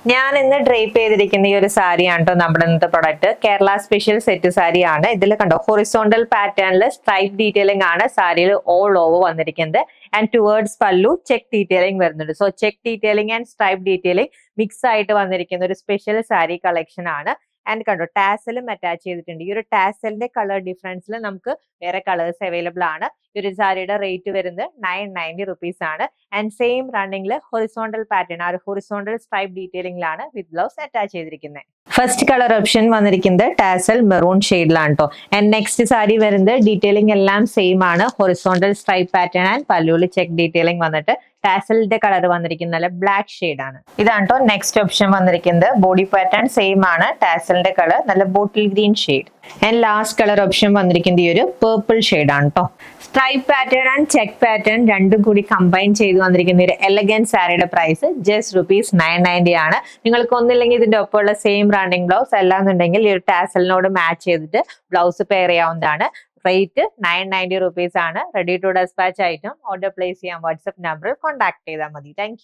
ഞാൻ ഇന്ന് ഡ്രേപ്പ് ചെയ്തിരിക്കുന്ന ഈ ഒരു സാരിയാണ് കേട്ടോ നമ്മുടെ ഇന്നത്തെ product. Kerala special set sari ആണ്. ഇതിൽ കണ്ടോ ഹൊറിസോണ്ടൽ പാറ്റേണിൽ സ്ട്രൈപ്പ് ഡീറ്റെയിലിംഗ് ആണ് സാരിയിൽ ഓൾ ഓവർ വന്നിരിക്കുന്നത്. ആൻഡ് ടുവേർഡ്സ് പല്ലു ചെക്ക് ഡീറ്റെയിലിംഗ് വരുന്നുണ്ട്. So check detailing and stripe detailing mix ആയിട്ട് വന്നിരിക്കുന്ന ഒരു സ്പെഷ്യൽ സാരി കളക്ഷൻ ആണ്. ആൻഡ് കണ്ടോ ടാസലും അറ്റാച്ച് ചെയ്തിട്ടുണ്ട്. ഈ ഒരു ടാസലിന്റെ കളർ ഡിഫറൻസിൽ നമുക്ക് വേറെ കളേഴ്സ് അവൈലബിൾ ആണ്. ഈ ഒരു സാരിയുടെ റേറ്റ് വരുന്നത് 990 റുപ്പീസ് ആണ്. ആൻഡ് സെയിം റണ്ണിംഗിൽ ഹൊറിസോണ്ടൽ പാറ്റേൺ, ആ ഒരു ഹൊറിസോണ്ടൽ സ്ട്രൈപ്പ് ഡീറ്റെയിലിംഗിലാണ് വിത്ത് ബ്ലൗസ് അറ്റാച്ച് ചെയ്തിരിക്കുന്നത്. ഫസ്റ്റ് കളർ ഓപ്ഷൻ വന്നിരിക്കുന്നത് ടാസൽ മെറൂൺ ഷെയ്ഡിലാണ് കേട്ടോ. ആൻഡ് നെക്സ്റ്റ് സാരി വരുന്നത് ഡീറ്റെയിലിംഗ് എല്ലാം സെയിം ആണ്. ഹൊറിസോണ്ടൽ സ്ട്രൈപ്പ് പാറ്റേൺ ആൻഡ് പല്ലൂല് ചെക്ക് ഡീറ്റെയിലിംഗ് വന്നിട്ട് ടാസലിന്റെ കളർ വന്നിരിക്കുന്നത് ബ്ലാക്ക് ഷെയ്ഡ് ആണ്. ഇതാണ് കേട്ടോ നെക്സ്റ്റ് ഓപ്ഷൻ വന്നിരിക്കുന്നത്. ബോഡി പാറ്റേൺ സെയിം ആണ്. ടാസലിന്റെ കളർ നല്ല bottle green shade. And last colour option വന്നിരിക്കുന്നത് ഈ ഒരു പേർപ്പിൾ ഷെയ്ഡ് ആണ് കേട്ടോ. Stripe pattern and check pattern രണ്ടും കൂടി കമ്പൈൻ ചെയ്ത് വന്നിരിക്കുന്ന ഒരു എലഗന്റ് സാരിയുടെ പ്രൈസ് ജസ്റ്റ് ₹990 ആണ്. നിങ്ങൾക്ക് ഒന്നില്ലെങ്കിൽ ഇതിന്റെ ഒപ്പമുള്ള സെയിം റണ്ണിംഗ് ബ്ലൗസ് അല്ലാന്നുണ്ടെങ്കിൽ ഈ ഒരു ടാസലിനോട് മാച്ച് ചെയ്തിട്ട് ബ്ലൗസ് പെയർ ചെയ്യാവുന്നതാണ്. റേറ്റ് 990 റുപ്പീസ് ആണ്. Ready to despatch item order place ചെയ്യാൻ വാട്സ്ആപ്പ് നമ്പറിൽ കോൺടാക്ട് ചെയ്താൽ മതി. താങ്ക്